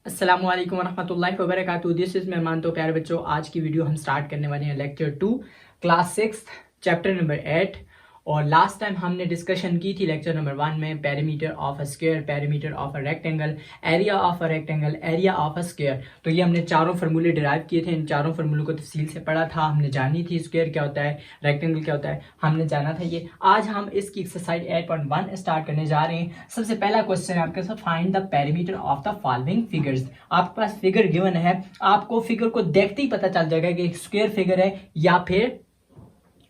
अस्सलामु अलैकुम वरहमतुल्लाहि वबरकातुहू। दिस इज मेहमान। तो प्यारे बच्चों, आज की वीडियो हम स्टार्ट करने वाले हैं लेक्चर 2 क्लास 6 चैप्टर नंबर 8। और लास्ट टाइम हमने डिस्कशन की थी लेक्चर नंबर 1 में perimeter of a square, perimeter of a rectangle, area of a rectangle, area of a square. तो ये हमने चारों फार्मूले डिराइव किए थे। इन चारों फार्मूलों को तफसील से पढ़ा था। हमने जानी थी स्क्वायर क्या होता है, रेक्टेंगल क्या होता है, हमने जाना था ये। आज हम इसकी एक्सरसाइज 8.1 स्टार्ट करने जा रहे हैं। सबसे पहला क्वेश्चन है आपके साथ, find the perimeter of the following figures. आपके पास फिगर गिवन है, आपको फिगर को देखते ही पता चल जाएगा कि स्क्वायर फिगर है या फिर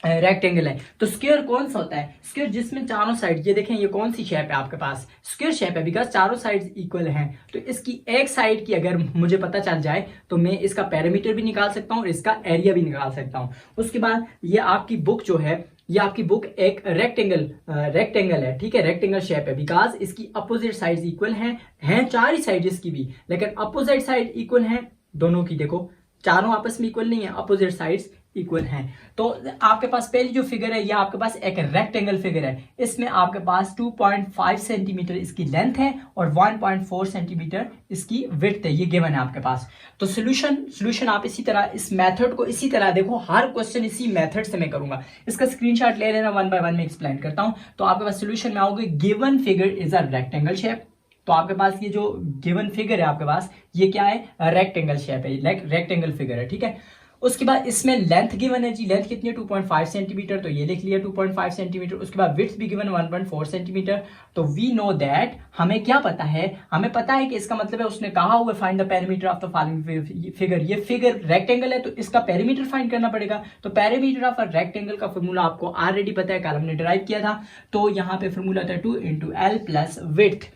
रेक्टेंगल है। तो स्क्वायर कौन सा होता है? स्क्वायर जिसमें चारों साइड, ये देखें ये कौन सी शेप है आपके पास, स्क्वायर शेप है, बिकॉज चारों साइड्स इक्वल हैं। तो इसकी एक साइड की अगर मुझे पता चल जाए तो मैं इसका पेरीमीटर भी निकाल सकता हूं और इसका एरिया भी निकाल सकता हूं। उसके बाद ये आपकी बुक जो है, ये आपकी बुक एक रेक्टेंगल है, ठीक है, रेक्टेंगल शेप है, बिकॉज इसकी अपोजिट साइड्स इक्वल हैं चार ही साइड इसकी भी, लेकिन अपोजिट साइड इक्वल हैं दोनों की। देखो चारों आपस में इक्वल नहीं है, अपोजिट साइड्स इक्वल हैं। तो आपके पास पहली जो फिगर है, यह आपके पास एक रेक्टेंगल फिगर है। इसमें आपके पास 2.5 सेंटीमीटर इसकी लेंथ है और 1.4 सेंटीमीटर इसकी विड्थ है। ये गिवन है आपके पास। तो सॉल्यूशन आप इसी तरह, इस मेथड को इसी तरह देखो, हर क्वेश्चन इसी मेथड से मैं करूंगा। इसका स्क्रीनशॉट ले लेना, 1 बाय 1 में एक्सप्लेन करता हूं। तो आपके पास सोल्यूशन में आओगे, given figure is a rectangle shape. तो आपके पास ये जो गिवन फिगर है आपके पास, ये क्या है, रेक्टेंगल शेप है, रेक्टेंगल फिगर है, ठीक है। उसके बाद इसमें लेंथ गिवन है जी, लेंथ कितनी है 2.5 सेंटीमीटर, तो ये लिख लिया 2.5 सेंटीमीटर। उसके बाद विड्थ भी गिवन 1.4 सेंटीमीटर। तो वी नो दैट, हमें क्या पता है, हमें पता है कि इसका मतलब है, उसने कहा हुआ find the perimeter of the following figure. ये फिगर रेक्टेंगल है तो इसका पेरीमीटर फाइंड करना पड़ेगा। तो पेरीमीटर ऑफ अ रेक्टेंगल का फॉर्मूला आपको ऑलरेडी पता है, कल हमने डिराइव किया था। तो यहाँ पे फॉर्मूला था 2 × L प्लस विड्थ।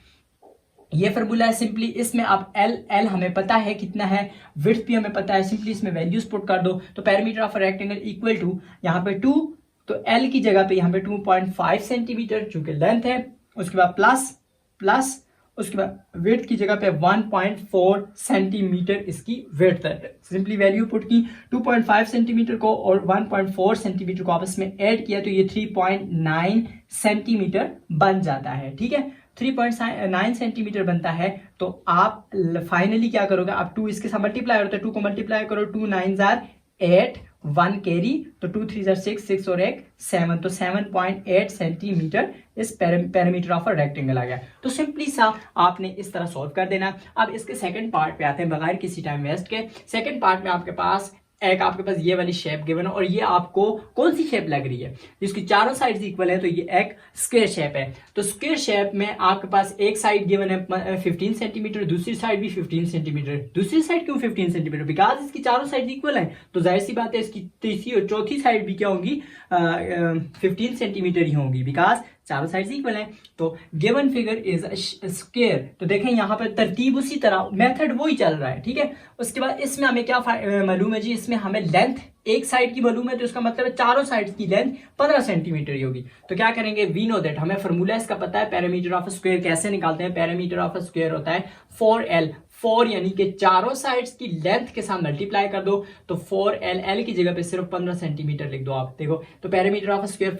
ये फॉर्मूला है सिंपली। इसमें आप एल हमें पता है कितना है, विड्थ भी हमें पता है, सिंपली इसमें वैल्यूज पुट कर दो। तो perimeter of rectangle equal to यहाँ पे 2, तो एल की जगह पे यहाँ पे 2.5 सेंटीमीटर चूंकि लेंथ है, उसके बाद प्लस उसके बाद विड्थ की जगह पे 1.4 सेंटीमीटर इसकी विड्थ है। सिंपली वैल्यू पुट की, 2.5 सेंटीमीटर को और 1.4 सेंटीमीटर को आपस में ऐड किया तो ये 3.9 सेंटीमीटर बन जाता है, ठीक है। 3.9 सेंटीमीटर बनता है। तो आप फाइनली क्या करोगे, आप 2 इसके साथ मल्टीप्लाई होता है, 2 को मल्टीप्लाई करो, 2 9 8, 1 कैरी, तो 2 3 6, 6 और 1 7, तो 7.8 सेंटीमीटर इस पेरीमीटर ऑफ अ रेक्टेंगल आ गया। तो सिंपली सा आपने इस तरह सॉल्व कर देना। अब इसके सेकंड पार्ट पे आते हैं बगैर किसी टाइम वेस्ट के। सेकंड पार्ट में आपके पास ये वाली शेप गिवन है और ये आपको कौन सी शेप लग रही है, जिसकी चारों साइड्स इक्वल है, तो ये एक स्क्वायर शेप है। तो स्क्वायर शेप में आपके पास एक साइड गिवन है 15 सेंटीमीटर, दूसरी साइड भी 15 सेंटीमीटर। दूसरी साइड क्यों 15 सेंटीमीटर? बिकॉज इसकी चारों साइड इक्वल है, तो जाहिर सी बात है इसकी तीसरी और चौथी साइड भी क्या होंगी, 15 सेंटीमीटर ही होंगी, बिकॉज चारों साइड्स इक्वल हैं। तो गिवन फिगर इज स्क्वायर। तो देखें यहाँ पर तरतीब उसी तरह, मेथड वही चल रहा है, ठीक है। उसके बाद इसमें हमें क्या मालूम है जी, इसमें हमें लेंथ एक साइड की मालूम है, तो इसका मतलब है चारों साइड्स की लेंथ 15 सेंटीमीटर ही होगी। तो क्या करेंगे, वी नो दैट, हमें फॉर्मूला इसका पता है। पेरीमीटर ऑफ स्क्वायर कैसे निकालते हैं? पेरीमीटर ऑफ स्क्वायर होता है 4L, 4 यानी कि चारों साइड्स की लेंथ के साथ मल्टीप्लाई कर दो, तो 4L, L की जगह पे सिर्फ 15 सेंटीमीटर लिख दो आप। देखो तो perimeter of square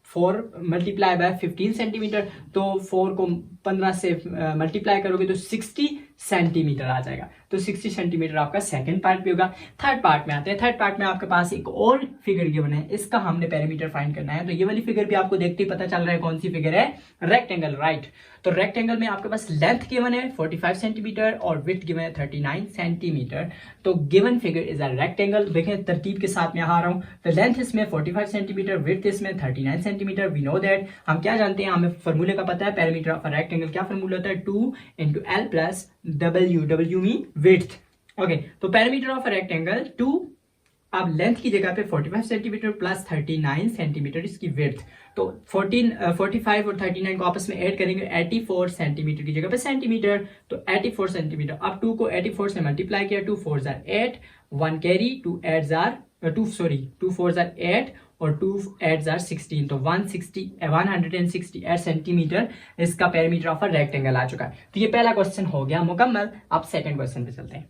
4 multiply by 15 centimetre, तो 4 को 15 से मल्टीप्लाई करोगे तो 60 सेंटीमीटर आ जाएगा। तो 60 सेंटीमीटर आपका सेकंड पार्ट भी होगा। थर्ड पार्ट में आते हैं। थर्ड पार्ट में आपके पास एक और फिगर गिवन है, इसका हमने पेरीमीटर फाइंड करना है। तो ये वाली फिगर भी आपको देखते ही पता चल रहा है कौन सी फिगर है, रेक्टेंगल, राइट। तो रेक्टेंगल में आपके पास लेंथ गिवन है 45 सेंटीमीटर और विड्थ गिवन है 39 सेंटीमीटर। तो given figure is a rectangle. देखें तरतीब के साथ मैं आ रहा हूं। तो लेंथ इसमें 45 सेंटीमीटर, विड्थ इसमें 39 सेंटीमीटर। वी नो दैट, हम क्या जानते हैं, हमें फॉर्मूले का पता है पेरीमीटर ऑफ अ रेक्टेंगल। क्या फॉर्मूला होता है, 2 × L plus W mean width. Okay, तो पेरीमीटर ऑफ अ रेक्टेंगल 2, अब लेंथ की जगह पे 45 सेंटीमीटर प्लस 39 सेंटीमीटर इसकी विड्थ। तो 45 और 39 को आपस में ऐड करेंगे, 84 सेंटीमीटर की जगह पे सेंटीमीटर, तो 84 सेंटीमीटर। अब 2 को 84 से मल्टीप्लाई किया, 2 4 8, 1 कैरी, 2 4 8 और 2 8 16, तो 168 सेंटीमीटर इसका पेरीमीटर ऑफ अ रेक्टेंगल आ चुका है। तो ये पहला क्वेश्चन हो गया मुकम्मल। अब सेकंड क्वेश्चन पे चलते हैं।